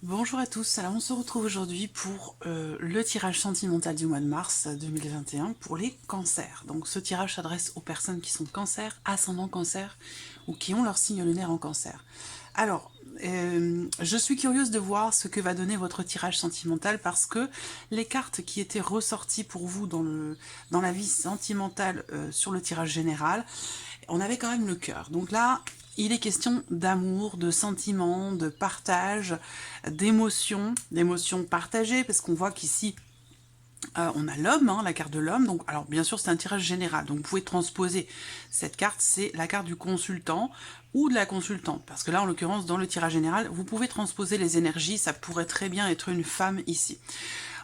Bonjour à tous, alors on se retrouve aujourd'hui pour le tirage sentimental du mois de mars 2021 pour les cancers. Donc ce tirage s'adresse aux personnes qui sont cancer, ascendant cancer ou qui ont leur signe lunaire en cancer. Alors, je suis curieuse de voir ce que va donner votre tirage sentimental parce que les cartes qui étaient ressorties pour vous dans la vie sentimentale sur le tirage général, on avait quand même le cœur. Donc là, il est question d'amour, de sentiments, de partage, d'émotions partagées, parce qu'on voit qu'ici, on a l'homme, hein, la carte de l'homme. Donc, alors bien sûr, c'est un tirage général. Donc, vous pouvez transposer cette carte, c'est la carte du consultant ou de la consultante. Parce que là, en l'occurrence, dans le tirage général, vous pouvez transposer les énergies. Ça pourrait très bien être une femme ici.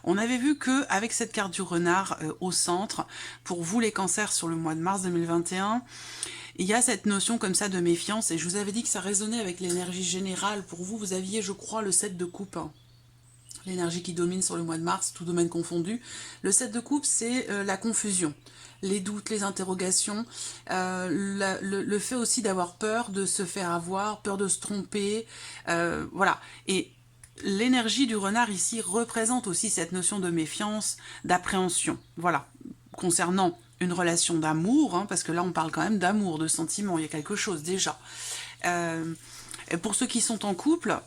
On avait vu que avec cette carte du renard au centre, pour vous les cancers sur le mois de mars 2021, il y a cette notion comme ça de méfiance, et je vous avais dit que ça résonnait avec l'énergie générale. Pour vous, vous aviez, je crois, le 7 de coupe, hein. L'énergie qui domine sur le mois de mars, tout domaine confondu. Le 7 de coupe, c'est la confusion, les doutes, les interrogations, le fait aussi d'avoir peur de se faire avoir, peur de se tromper, voilà. Et l'énergie du renard ici représente aussi cette notion de méfiance, d'appréhension, voilà, concernant une relation d'amour, hein, parce que là on parle quand même d'amour, de sentiment, il y a quelque chose déjà. Et pour ceux qui sont en couple,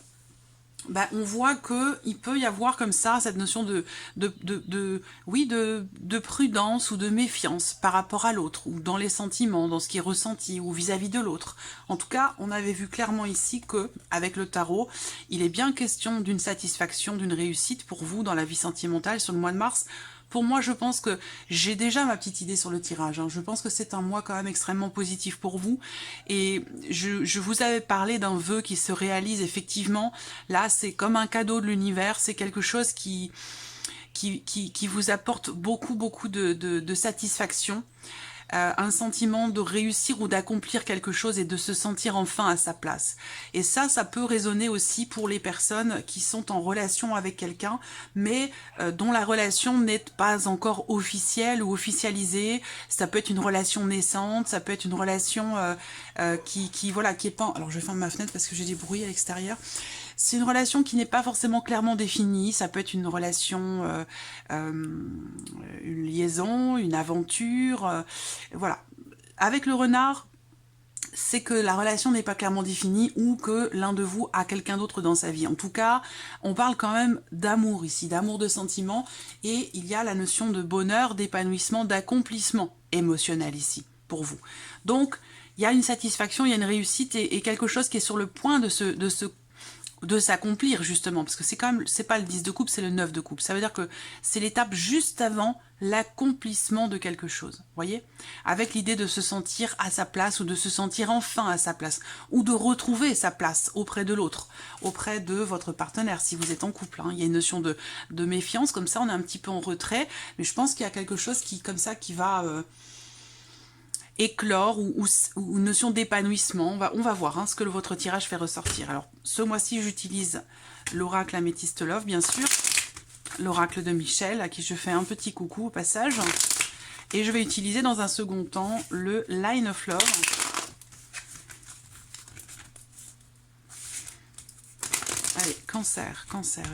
bah, on voit qu'il peut y avoir comme ça cette notion de prudence ou de méfiance par rapport à l'autre, ou dans les sentiments, dans ce qui est ressenti, ou vis-à-vis de l'autre. En tout cas, on avait vu clairement ici que, avec le tarot, il est bien question d'une satisfaction, d'une réussite pour vous dans la vie sentimentale sur le mois de mars. Pour moi, je pense que j'ai déjà ma petite idée sur le tirage, hein. Je pense que c'est un mois quand même extrêmement positif pour vous. Et je vous avais parlé d'un vœu qui se réalise effectivement. Là, c'est comme un cadeau de l'univers. C'est quelque chose qui vous apporte beaucoup de satisfaction. Un sentiment de réussir ou d'accomplir quelque chose et de se sentir enfin à sa place. Et ça peut résonner aussi pour les personnes qui sont en relation avec quelqu'un, mais dont la relation n'est pas encore officielle ou officialisée. Ça peut être une relation naissante, ça peut être une relation voilà, qui est pas... Alors je vais fermer ma fenêtre parce que j'ai des bruits à l'extérieur. C'est une relation qui n'est pas forcément clairement définie, ça peut être une relation, une liaison, une aventure, voilà. Avec le renard, c'est que la relation n'est pas clairement définie ou que l'un de vous a quelqu'un d'autre dans sa vie. En tout cas, on parle quand même d'amour ici, d'amour de sentiment, et il y a la notion de bonheur, d'épanouissement, d'accomplissement émotionnel ici, pour vous. Donc, il y a une satisfaction, il y a une réussite et quelque chose qui est sur le point de s'accomplir justement, parce que c'est quand même, c'est pas le 10 de coupe, c'est le 9 de coupe. Ça veut dire que c'est l'étape juste avant l'accomplissement de quelque chose, voyez, avec l'idée de se sentir à sa place ou de se sentir enfin à sa place, ou de retrouver sa place auprès de l'autre, auprès de votre partenaire, si vous êtes en couple, hein. Il y a une notion de méfiance, comme ça on est un petit peu en retrait, mais je pense qu'il y a quelque chose qui, comme ça, qui va... éclore ou une notion d'épanouissement. On va voir hein, ce que votre tirage fait ressortir. Alors, ce mois-ci, j'utilise l'oracle Améthyste Love, bien sûr, l'oracle de Michel, à qui je fais un petit coucou au passage. Et je vais utiliser dans un second temps le Line of Love. Allez, cancer,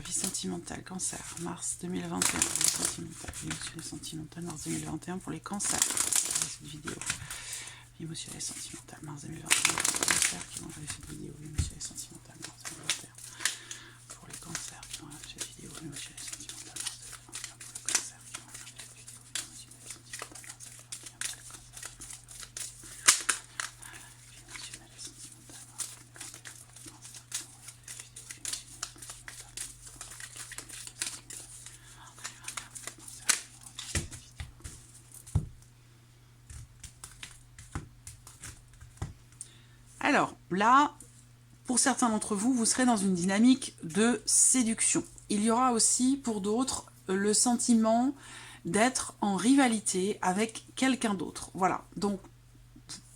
vie sentimentale, cancer, mars 2021, vie sentimentale, émotionnelle sentimentale, mars 2021 pour les cancers. Cette vidéo, vie émotionnelle sentimentale, mars 2021 pour les cancers qui vont regarder cette vidéo, vie émotionnelle sentimentale, mars 2021 pour les cancers qui vont regarder cette vidéo, vie émotionnelle sentimentale, mars 2021 pour les cancers qui vont regarder cette vidéo, vie émotionnelle sentimentale, mars 2021 pour les cancers. Alors là, pour certains d'entre vous, vous serez dans une dynamique de séduction. Il y aura aussi pour d'autres le sentiment d'être en rivalité avec quelqu'un d'autre. Voilà, donc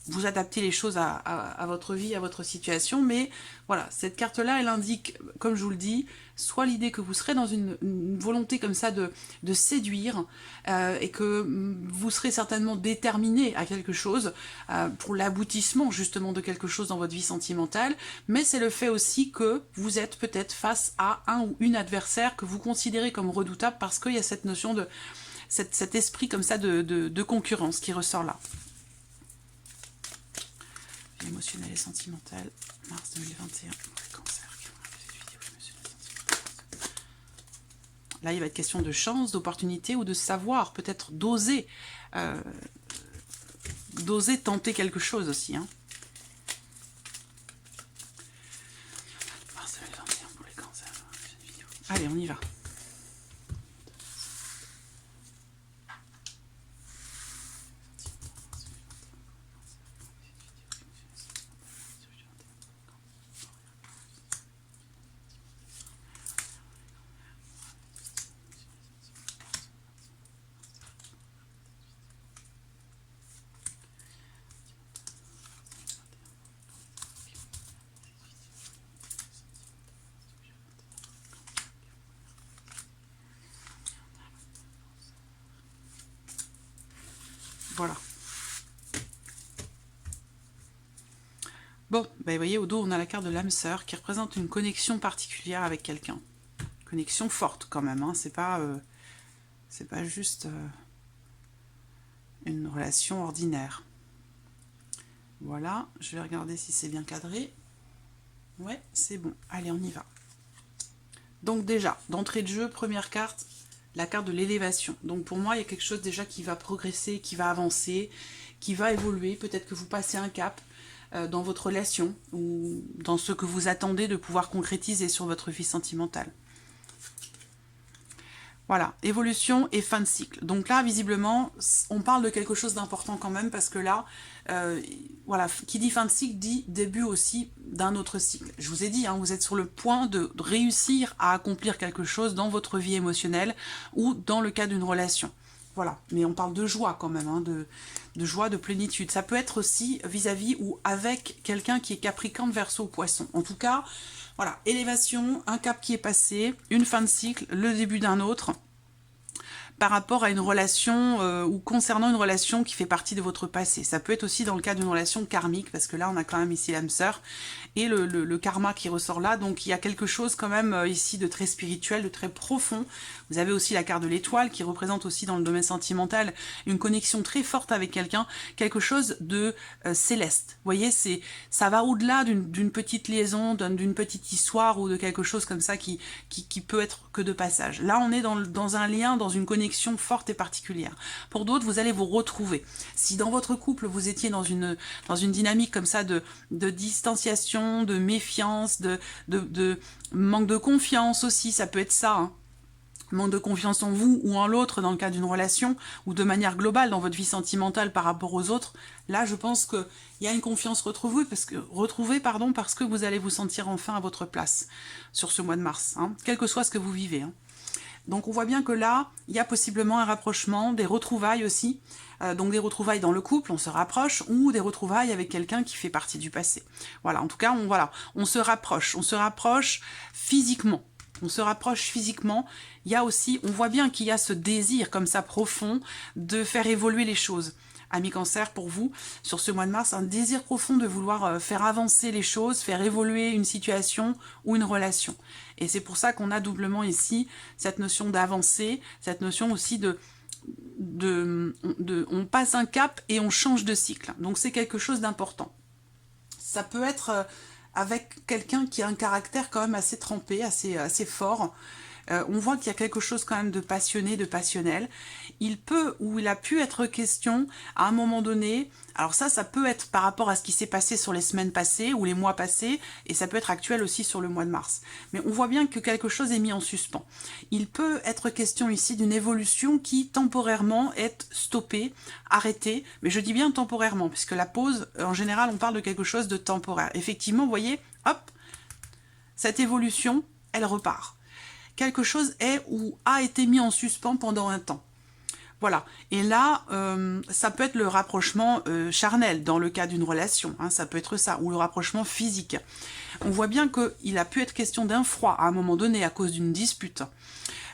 vous adapter les choses à votre vie, à votre situation, mais voilà, cette carte-là, elle indique, comme je vous le dis, soit l'idée que vous serez dans une volonté comme ça de séduire, et que vous serez certainement déterminé à quelque chose, pour l'aboutissement justement de quelque chose dans votre vie sentimentale, mais c'est le fait aussi que vous êtes peut-être face à un ou une adversaire que vous considérez comme redoutable, parce qu'il y a cette notion de, cet esprit comme ça de concurrence qui ressort là. Émotionnel et sentimental, mars 2021, cancer. Là, il va être question de chance, d'opportunité ou de savoir, peut-être d'oser tenter quelque chose aussi. Hein. Mars 2021 pour les cancers. Allez, on y va. Voilà. Bon, ben vous voyez, au dos, on a la carte de l'âme sœur qui représente une connexion particulière avec quelqu'un. Connexion forte quand même, hein. C'est pas juste une relation ordinaire. Voilà, je vais regarder si c'est bien cadré. Ouais, c'est bon. Allez, on y va. Donc déjà, d'entrée de jeu, première carte, la carte de l'élévation. Donc pour moi, il y a quelque chose déjà qui va progresser, qui va avancer, qui va évoluer. Peut-être que vous passez un cap dans votre relation ou dans ce que vous attendez de pouvoir concrétiser sur votre vie sentimentale. Voilà, évolution et fin de cycle. Donc là, visiblement, on parle de quelque chose d'important quand même, parce que là, voilà, qui dit fin de cycle dit début aussi d'un autre cycle. Je vous ai dit, hein, vous êtes sur le point de réussir à accomplir quelque chose dans votre vie émotionnelle ou dans le cas d'une relation. Voilà, mais on parle de joie quand même, hein, de joie, de plénitude. Ça peut être aussi vis-à-vis ou avec quelqu'un qui est Capricorne, Verseau ou Poisson. En tout cas, voilà, élévation, un cap qui est passé, une fin de cycle, le début d'un autre, par rapport à une relation ou concernant une relation qui fait partie de votre passé. Ça peut être aussi dans le cas d'une relation karmique, parce que là, on a quand même ici l'âme sœur et le karma qui ressort là. Donc, il y a quelque chose quand même ici de très spirituel, de très profond. Vous avez aussi la carte de l'étoile qui représente aussi dans le domaine sentimental une connexion très forte avec quelqu'un, quelque chose de céleste. Vous voyez, ça va au-delà d'une petite liaison, d'une petite histoire ou de quelque chose comme ça qui peut être que de passage. Là, on est dans un lien, dans une connexion forte et particulière. Pour d'autres, vous allez vous retrouver. Si dans votre couple, vous étiez dans une dynamique comme ça de distanciation, de méfiance, de manque de confiance aussi, ça peut être ça, hein. Manque de confiance en vous ou en l'autre dans le cas d'une relation, ou de manière globale dans votre vie sentimentale par rapport aux autres, là je pense qu'il y a une confiance retrouvée parce que vous allez vous sentir enfin à votre place sur ce mois de mars, hein, quel que soit ce que vous vivez. Hein. Donc on voit bien que là, il y a possiblement un rapprochement, des retrouvailles aussi, donc des retrouvailles dans le couple, on se rapproche, ou des retrouvailles avec quelqu'un qui fait partie du passé. Voilà, en tout cas, on se rapproche physiquement. On se rapproche physiquement, il y a aussi, on voit bien qu'il y a ce désir comme ça profond de faire évoluer les choses. Amis Cancer, pour vous, sur ce mois de mars, un désir profond de vouloir faire avancer les choses, faire évoluer une situation ou une relation. Et c'est pour ça qu'on a doublement ici cette notion d'avancer, cette notion aussi on passe un cap et on change de cycle. Donc c'est quelque chose d'important. Ça peut être avec quelqu'un qui a un caractère quand même assez trempé, assez fort. On voit qu'il y a quelque chose quand même de passionné, de passionnel. Il a pu être question à un moment donné, alors ça peut être par rapport à ce qui s'est passé sur les semaines passées ou les mois passés, et ça peut être actuel aussi sur le mois de mars. Mais on voit bien que quelque chose est mis en suspens. Il peut être question ici d'une évolution qui temporairement est stoppée, arrêtée, mais je dis bien temporairement, puisque la pause, en général, on parle de quelque chose de temporaire. Effectivement, vous voyez, hop, cette évolution, elle repart. Quelque chose est ou a été mis en suspens pendant un temps. Voilà. Et là, ça peut être le rapprochement charnel dans le cas d'une relation. Hein, ça peut être ça, ou le rapprochement physique. On voit bien qu'il a pu être question d'un froid à un moment donné à cause d'une dispute,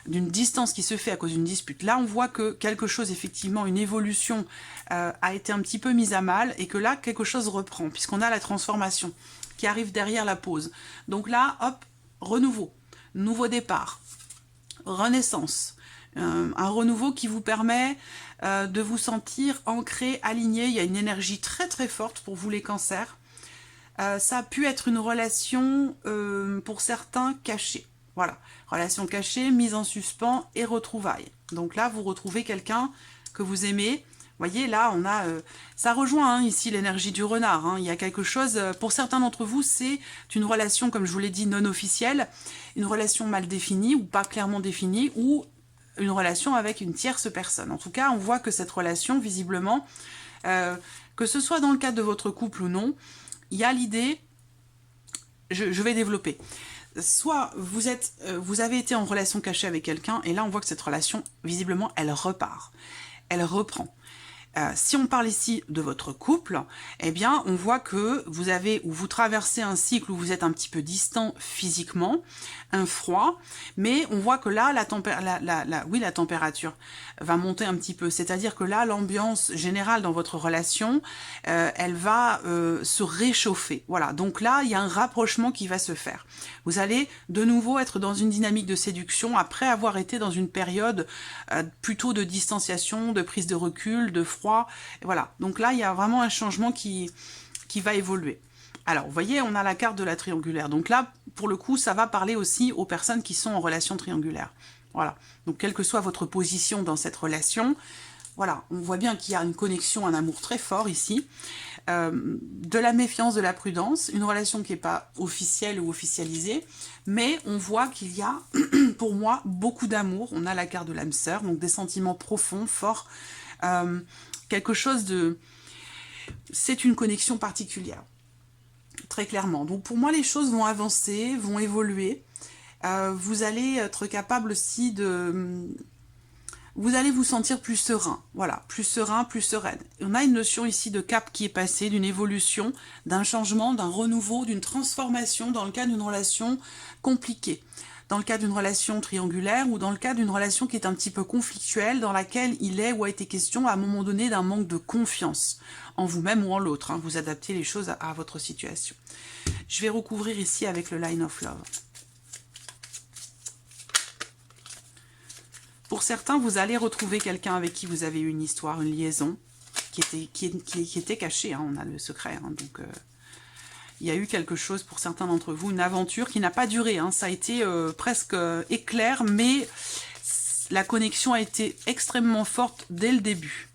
d'une distance qui se fait à cause d'une dispute. Là, on voit que quelque chose, effectivement, une évolution a été un petit peu mise à mal et que là, quelque chose reprend, puisqu'on a la transformation qui arrive derrière la pause. Donc là, hop, renouveau, nouveau départ, renaissance. Un renouveau qui vous permet de vous sentir ancré, aligné. Il y a une énergie très très forte pour vous les cancers. Ça a pu être une relation pour certains cachée. Voilà, relation cachée, mise en suspens et retrouvailles. Donc là, vous retrouvez quelqu'un que vous aimez. Vous voyez, là, on a, ça rejoint hein, ici l'énergie du renard. Hein. Il y a quelque chose, pour certains d'entre vous, c'est une relation, comme je vous l'ai dit, non officielle, une relation mal définie ou pas clairement définie, ou une relation avec une tierce personne. En tout cas, on voit que cette relation, visiblement, que ce soit dans le cadre de votre couple ou non, il y a l'idée, je vais développer, soit vous avez été en relation cachée avec quelqu'un, et là on voit que cette relation, visiblement, elle repart, elle reprend. Si on parle ici de votre couple, eh bien, on voit que vous avez ou vous traversez un cycle où vous êtes un petit peu distant physiquement, un froid, mais on voit que là, la température va monter un petit peu. C'est-à-dire que là, l'ambiance générale dans votre relation, elle va se réchauffer. Voilà, donc là, il y a un rapprochement qui va se faire. Vous allez de nouveau être dans une dynamique de séduction après avoir été dans une période plutôt de distanciation, de prise de recul, de froid. Et voilà, donc là, il y a vraiment un changement qui va évoluer. Alors, vous voyez, on a la carte de la triangulaire. Donc là, pour le coup, ça va parler aussi aux personnes qui sont en relation triangulaire. Voilà. Donc, quelle que soit votre position dans cette relation, voilà, on voit bien qu'il y a une connexion, un amour très fort ici. De la méfiance, de la prudence, une relation qui n'est pas officielle ou officialisée, mais on voit qu'il y a, pour moi, beaucoup d'amour. On a la carte de l'âme sœur, donc des sentiments profonds, forts, quelque chose de... C'est une connexion particulière. Très clairement. Donc pour moi, les choses vont avancer, vont évoluer. Vous allez être capable aussi de... Vous allez vous sentir plus serein. Voilà, plus serein, plus sereine. On a une notion ici de cap qui est passé, d'une évolution, d'un changement, d'un renouveau, d'une transformation dans le cas d'une relation compliquée. Dans le cas d'une relation triangulaire ou dans le cas d'une relation qui est un petit peu conflictuelle, dans laquelle il est ou a été question à un moment donné d'un manque de confiance en vous-même ou en l'autre. Hein. Vous adaptez les choses à votre situation. Je vais recouvrir ici avec le Line of Love. Pour certains, vous allez retrouver quelqu'un avec qui vous avez eu une histoire, une liaison, qui était cachée. Hein. On a le secret, hein. Donc... il y a eu quelque chose pour certains d'entre vous, une aventure qui n'a pas duré. Hein. Ça a été presque éclair, mais la connexion a été extrêmement forte dès le début,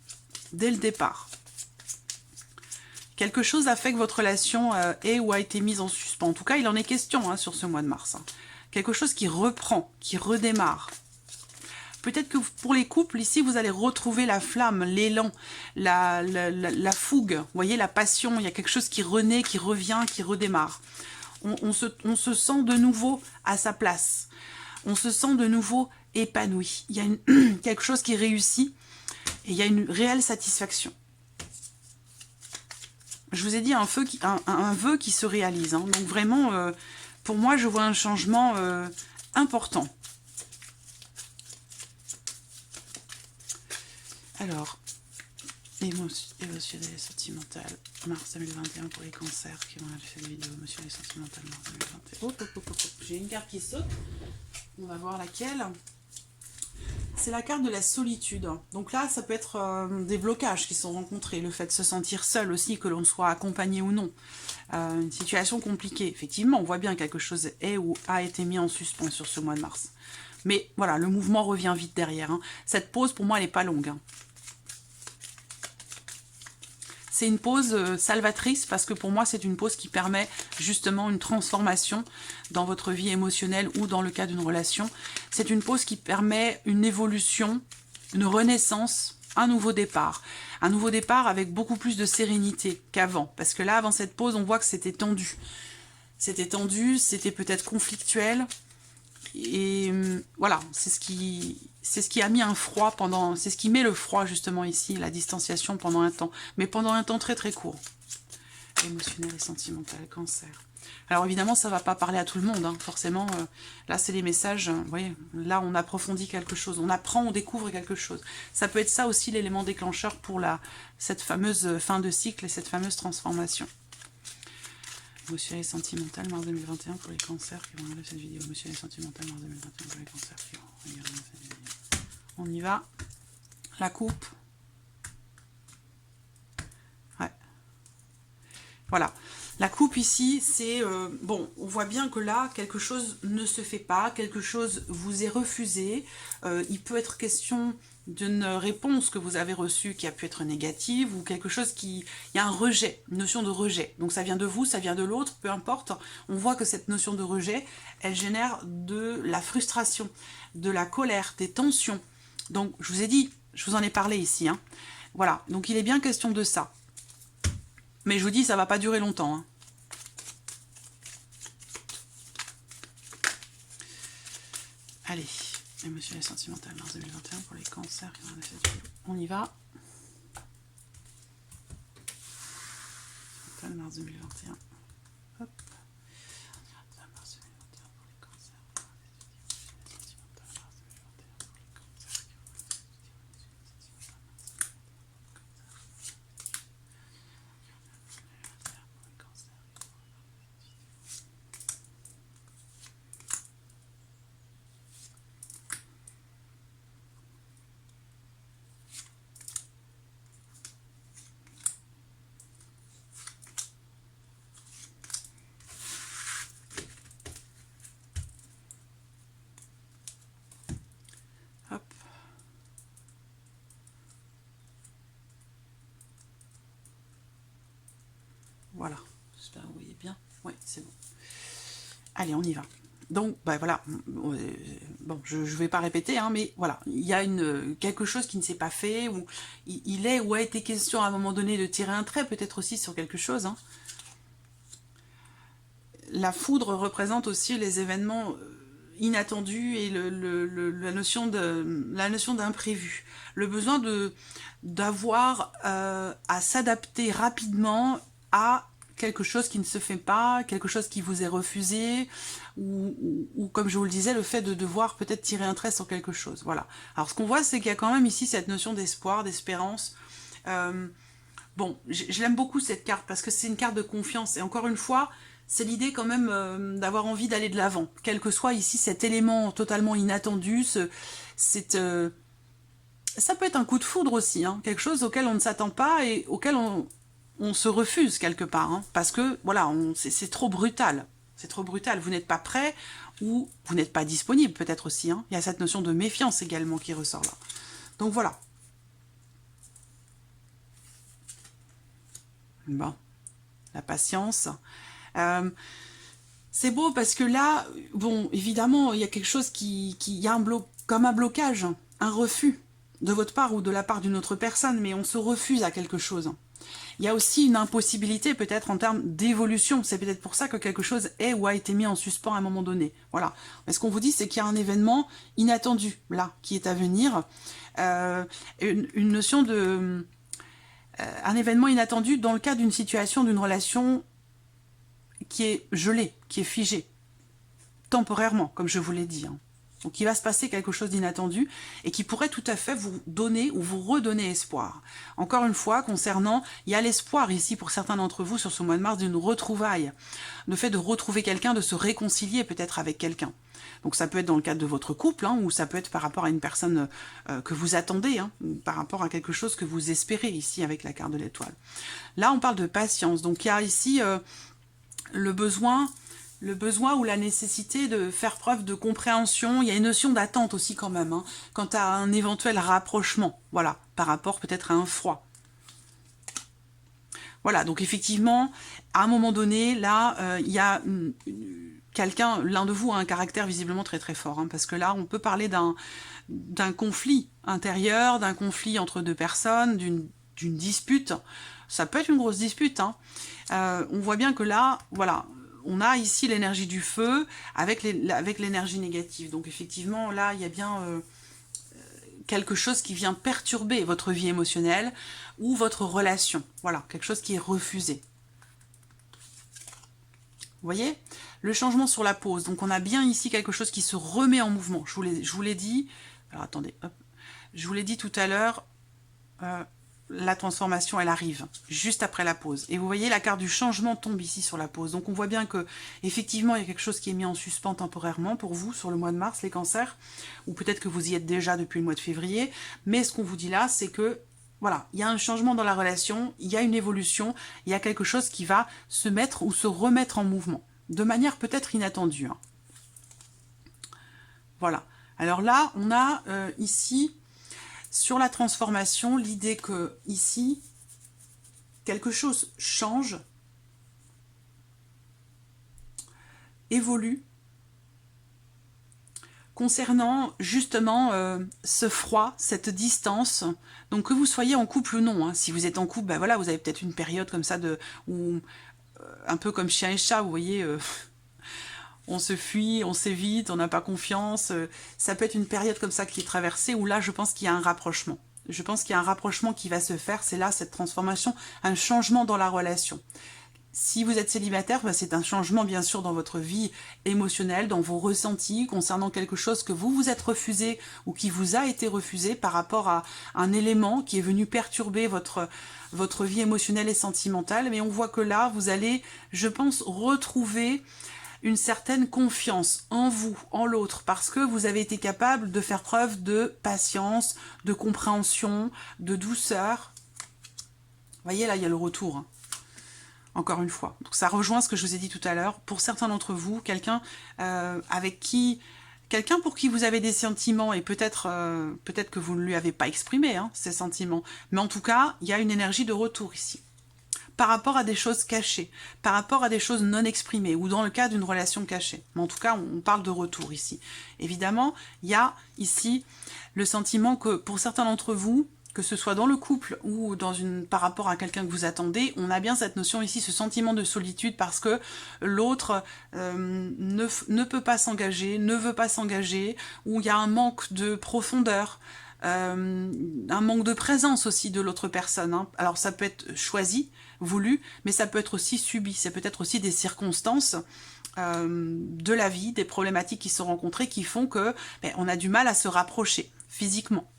dès le départ. Quelque chose a fait que votre relation est ou a été mise en suspens. En tout cas, il en est question hein, sur ce mois de mars. Hein. Quelque chose qui reprend, qui redémarre. Peut-être que pour les couples, ici, vous allez retrouver la flamme, l'élan, la fougue, vous voyez, la passion. Il y a quelque chose qui renaît, qui revient, qui redémarre. On se sent de nouveau à sa place. On se sent de nouveau épanoui. Il y a quelque chose qui réussit et il y a une réelle satisfaction. Je vous ai dit un vœu qui se réalise. Hein. Donc vraiment, pour moi, je vois un changement important. Alors, émotionnel et sentimental, mars 2021 pour les cancers qui vont faire des vidéos émotionnelles et sentimentales mars 2021. J'ai une carte qui saute, on va voir laquelle. C'est la carte de la solitude. Donc là, ça peut être des blocages qui sont rencontrés, le fait de se sentir seul aussi, que l'on soit accompagné ou non. Une situation compliquée. Effectivement, on voit bien que quelque chose est ou a été mis en suspens sur ce mois de mars. Mais voilà, le mouvement revient vite derrière. Hein. Cette pause, pour moi, elle n'est pas longue. Hein. C'est une pause salvatrice parce que pour moi, c'est une pause qui permet justement une transformation dans votre vie émotionnelle ou dans le cas d'une relation. C'est une pause qui permet une évolution, une renaissance, un nouveau départ. Un nouveau départ avec beaucoup plus de sérénité qu'avant. Parce que là, avant cette pause, on voit que c'était tendu. C'était tendu, c'était peut-être conflictuel. voilà, c'est ce qui a mis un froid pendant, c'est ce qui met le froid justement ici, la distanciation pendant un temps, mais pendant un temps très très court. Émotionnel et sentimental, cancer. Alors évidemment, ça va pas parler à tout le monde, hein, forcément. Là, c'est les messages, vous voyez, là, on approfondit quelque chose, on apprend, on découvre quelque chose. Ça peut être ça aussi l'élément déclencheur pour cette fameuse fin de cycle et cette fameuse transformation. Émotionnel et sentimental, mars 2021 pour les cancers qui vont regarder cette vidéo. Émotionnel et sentimental, mars 2021 pour les cancers qui vont regarder cette vidéo. On y va. La coupe. Ouais. Voilà. La coupe ici, c'est... bon, on voit bien que là, quelque chose ne se fait pas, quelque chose vous est refusé. Il peut être question d'une réponse que vous avez reçue qui a pu être négative ou quelque chose qui... Il y a un rejet, une notion de rejet. Donc ça vient de vous, ça vient de l'autre, peu importe. On voit que cette notion de rejet, elle génère de la frustration, de la colère, des tensions. Donc je vous ai dit, je vous en ai parlé ici. Hein. Voilà, donc il est bien question de ça. Mais je vous dis, ça va pas durer longtemps. Hein. Allez, émotionnel et sentimental, mars 2021 pour les cancers. On y va. Mars 2021. Hop. Mars 2021 pour les cancers. Hop. Voilà, j'espère que vous voyez bien. Oui, c'est bon. Allez, on y va. Donc, bah voilà, bon, je ne vais pas répéter, hein, mais voilà, il y a quelque chose qui ne s'est pas fait, ou il est ou a été question à un moment donné de tirer un trait, peut-être aussi sur quelque chose. Hein. La foudre représente aussi les événements inattendus et la notion d'imprévu. Le besoin d'avoir à s'adapter rapidement à quelque chose qui ne se fait pas, quelque chose qui vous est refusé, ou comme je vous le disais, le fait de devoir peut-être tirer un trait sur quelque chose. Voilà. Alors ce qu'on voit, c'est qu'il y a quand même ici cette notion d'espoir, d'espérance. Bon, je l'aime beaucoup cette carte, parce que c'est une carte de confiance. Et encore une fois, c'est l'idée quand même d'avoir envie d'aller de l'avant. Quel que soit ici cet élément totalement inattendu, ça peut être un coup de foudre aussi, hein, quelque chose auquel on ne s'attend pas et auquel on se refuse quelque part, hein, parce que voilà, c'est trop brutal. C'est trop brutal, vous n'êtes pas prêt ou vous n'êtes pas disponible peut-être aussi. Hein. Il y a cette notion de méfiance également qui ressort là. Donc voilà. Bon, la patience. C'est beau parce que là, bon, évidemment, il y a quelque chose il y a comme un blocage, un refus de votre part ou de la part d'une autre personne, mais on se refuse à quelque chose. Il y a aussi une impossibilité peut-être en termes d'évolution. C'est peut-être pour ça que quelque chose est ou a été mis en suspens à un moment donné. Voilà. Mais ce qu'on vous dit, c'est qu'il y a un événement inattendu, là, qui est à venir. Une notion de... un événement inattendu dans le cadre d'une situation, d'une relation qui est gelée, qui est figée. Temporairement, comme je vous l'ai dit. Hein. Donc il va se passer quelque chose d'inattendu et qui pourrait tout à fait vous donner ou vous redonner espoir. Encore une fois, concernant, il y a l'espoir ici pour certains d'entre vous sur ce mois de mars d'une retrouvaille. Le fait de retrouver quelqu'un, de se réconcilier peut-être avec quelqu'un. Donc ça peut être dans le cadre de votre couple, hein, ou ça peut être par rapport à une personne que vous attendez, hein, ou par rapport à quelque chose que vous espérez ici avec la carte de l'étoile. Là, on parle de patience. Donc il y a ici le besoin ou la nécessité de faire preuve de compréhension. Il y a une notion d'attente aussi quand même, hein, quant à un éventuel rapprochement, voilà, par rapport peut-être à un froid. Voilà, donc effectivement, à un moment donné, là, il y a quelqu'un, l'un de vous a un caractère visiblement très très fort, hein, parce que là, on peut parler d'un conflit intérieur, d'un conflit entre deux personnes, d'une dispute. Ça peut être une grosse dispute, hein. On voit bien que là, voilà, on a ici l'énergie du feu avec l'énergie négative. Donc effectivement, là, il y a bien quelque chose qui vient perturber votre vie émotionnelle ou votre relation. Voilà, quelque chose qui est refusé. Vous voyez? Le changement sur la pause. Donc on a bien ici quelque chose qui se remet en mouvement. Je vous l'ai dit. Alors attendez, hop. Je vous l'ai dit tout à l'heure. La transformation, elle arrive juste après la pause. Et vous voyez, la carte du changement tombe ici sur la pause. Donc on voit bien que effectivement, il y a quelque chose qui est mis en suspens temporairement pour vous sur le mois de mars, les cancers. Ou peut-être que vous y êtes déjà depuis le mois de février. Mais ce qu'on vous dit là, c'est que voilà, il y a un changement dans la relation, il y a une évolution, il y a quelque chose qui va se mettre ou se remettre en mouvement, de manière peut-être inattendue. Hein. Voilà. Alors là, on a ici, sur la transformation, l'idée que ici, quelque chose change, évolue, concernant justement ce froid, cette distance, donc que vous soyez en couple ou non, hein. Si vous êtes en couple, ben voilà, vous avez peut-être une période comme ça, où un peu comme chien et chat, vous voyez, on se fuit, on s'évite, on n'a pas confiance, ça peut être une période comme ça qui est traversée, où là je pense qu'il y a un rapprochement. Je pense qu'il y a un rapprochement qui va se faire, c'est là cette transformation, un changement dans la relation. Si vous êtes célibataire, ben c'est un changement bien sûr dans votre vie émotionnelle, dans vos ressentis, concernant quelque chose que vous vous êtes refusé ou qui vous a été refusé par rapport à un élément qui est venu perturber votre vie émotionnelle et sentimentale. Mais on voit que là, vous allez, je pense, retrouver une certaine confiance en vous, en l'autre, parce que vous avez été capable de faire preuve de patience, de compréhension, de douceur. Vous voyez, là, il y a le retour. Encore une fois. Donc ça rejoint ce que je vous ai dit tout à l'heure. Pour certains d'entre vous, quelqu'un pour qui vous avez des sentiments et peut-être que vous ne lui avez pas exprimé ces sentiments. Mais en tout cas, il y a une énergie de retour ici. Par rapport à des choses cachées, par rapport à des choses non exprimées ou dans le cas d'une relation cachée. Mais en tout cas, on parle de retour ici. Évidemment, il y a ici le sentiment que pour certains d'entre vous, que ce soit dans le couple ou par rapport à quelqu'un que vous attendez, on a bien cette notion ici, ce sentiment de solitude parce que l'autre ne peut pas s'engager, ne veut pas s'engager, ou il y a un manque de profondeur, un manque de présence aussi de l'autre personne. Hein. Alors ça peut être choisi, voulu, mais ça peut être aussi subi, c'est peut-être aussi des circonstances de la vie, des problématiques qui sont rencontrées qui font que on a du mal à se rapprocher physiquement.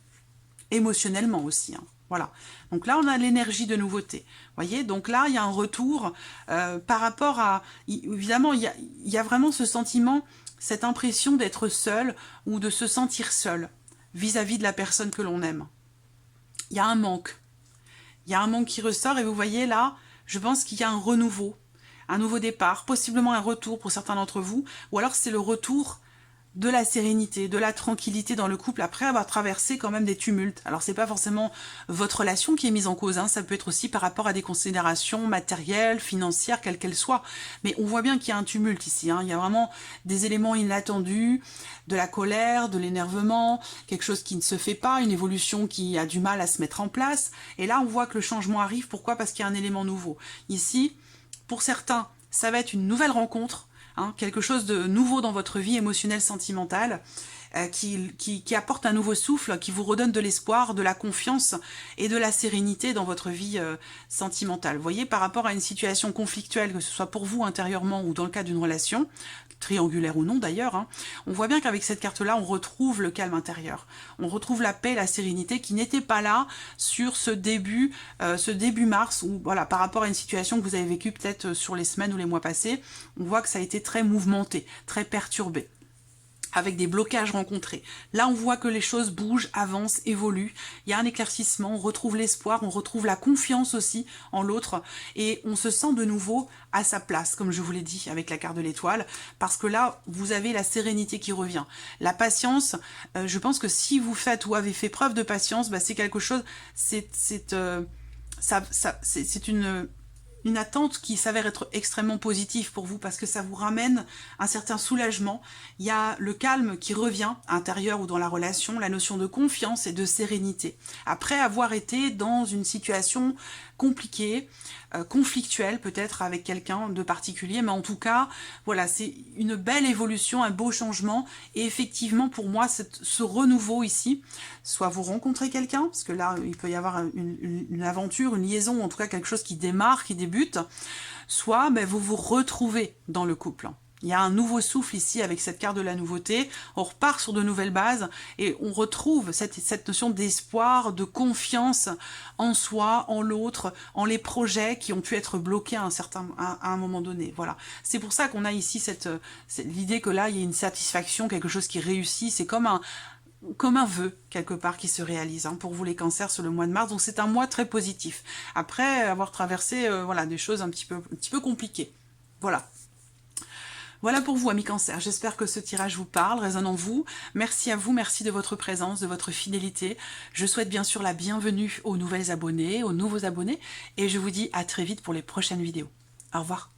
Émotionnellement aussi, hein. Voilà. Donc là, on a l'énergie de nouveauté. Vous voyez, donc là, il y a un retour par rapport à... Évidemment, il y a vraiment ce sentiment, cette impression d'être seul ou de se sentir seul vis-à-vis de la personne que l'on aime. Il y a un manque. Il y a un manque qui ressort et vous voyez là, je pense qu'il y a un nouveau départ, possiblement un retour pour certains d'entre vous, ou alors c'est le retour de la sérénité, de la tranquillité dans le couple après avoir traversé quand même des tumultes. Alors c'est pas forcément votre relation qui est mise en cause, hein, ça peut être aussi par rapport à des considérations matérielles, financières, quelles qu'elles soient. Mais on voit bien qu'il y a un tumulte ici, hein. Il y a vraiment des éléments inattendus, de la colère, de l'énervement, quelque chose qui ne se fait pas, une évolution qui a du mal à se mettre en place. Et là on voit que le changement arrive, pourquoi? Parce qu'il y a un élément nouveau. Ici, pour certains, ça va être une nouvelle rencontre, hein, quelque chose de nouveau dans votre vie émotionnelle, sentimentale, qui apporte un nouveau souffle, qui vous redonne de l'espoir, de la confiance et de la sérénité dans votre vie sentimentale. Vous voyez, par rapport à une situation conflictuelle, que ce soit pour vous intérieurement ou dans le cas d'une relation, triangulaire ou non d'ailleurs, hein, on voit bien qu'avec cette carte-là, on retrouve le calme intérieur. On retrouve la paix, la sérénité qui n'était pas là sur ce début mars, où voilà, par rapport à une situation que vous avez vécue peut-être sur les semaines ou les mois passés, on voit que ça a été très mouvementé, très perturbé, avec des blocages rencontrés. Là, on voit que les choses bougent, avancent, évoluent. Il y a un éclaircissement, on retrouve l'espoir, on retrouve la confiance aussi en l'autre, et on se sent de nouveau à sa place, comme je vous l'ai dit avec la carte de l'étoile, parce que là, vous avez la sérénité qui revient. La patience, je pense que si vous faites ou avez fait preuve de patience, c'est quelque chose, c'est une attente qui s'avère être extrêmement positive pour vous parce que ça vous ramène un certain soulagement. Il y a le calme qui revient à l'intérieur ou dans la relation, la notion de confiance et de sérénité. Après avoir été dans une situation compliquée, conflictuel peut-être avec quelqu'un de particulier, mais en tout cas, voilà, c'est une belle évolution, un beau changement, et effectivement pour moi, ce renouveau ici, soit vous rencontrez quelqu'un, parce que là, il peut y avoir une aventure, une liaison, en tout cas quelque chose qui démarre, qui débute, soit ben, vous vous retrouvez dans le couple. Il y a un nouveau souffle ici avec cette carte de la nouveauté, on repart sur de nouvelles bases et on retrouve cette notion d'espoir, de confiance en soi, en l'autre, en les projets qui ont pu être bloqués à un moment donné. Voilà. C'est pour ça qu'on a ici l'idée que là, il y a une satisfaction, quelque chose qui réussit, c'est comme un vœu, quelque part, qui se réalise pour vous les cancers sur le mois de mars. Donc c'est un mois très positif. Après avoir traversé voilà, des choses un petit peu compliquées. Voilà. Voilà pour vous, amis Cancer. J'espère que ce tirage vous parle, résonne en vous. Merci à vous, merci de votre présence, de votre fidélité. Je souhaite bien sûr la bienvenue aux nouvelles abonnés, aux nouveaux abonnés, et je vous dis à très vite pour les prochaines vidéos. Au revoir.